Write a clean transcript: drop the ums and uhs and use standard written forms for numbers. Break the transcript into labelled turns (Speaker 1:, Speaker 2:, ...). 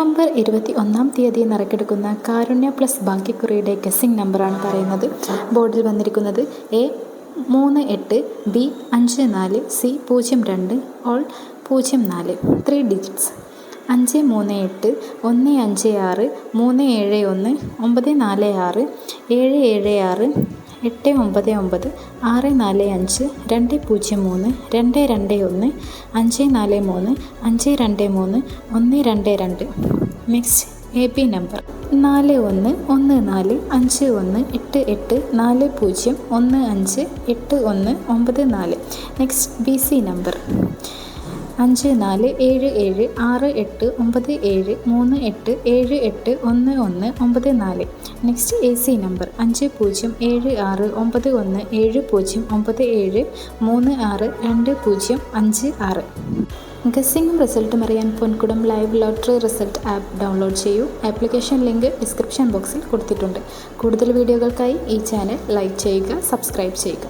Speaker 1: November 21 നറുക്കെടുക്കുന്ന കാരുണ്യ plus ഭാഗ്യക്കുറിയുടെ guessing നമ്പറാണ് പറയുന്നത്. ബോർഡിൽ വന്നിരിക്കുന്നത് A38, B54, C02, all 04. 3 digits 538 156 371 946 776 899 645 203 221 543 523 122. Next AP number 41195840151594. Next BC number 5477689738117814. Next AC number 50769117362056. ഗസ്സിംഗും റിസൾട്ടും അറിയാൻ Ponkudam live lottery result app download ചെയ്യൂ. ആപ്ലിക്കേഷൻ ലിങ്ക് ഡിസ്ക്രിപ്ഷൻ ബോക്സിൽ കൊടുത്തിട്ടുണ്ട്. കൂടുതൽ വീഡിയോകൾക്കായി ഈ ചാനൽ ലൈക്ക് ചെയ്യുക, സബ്സ്ക്രൈബ് ചെയ്യുക.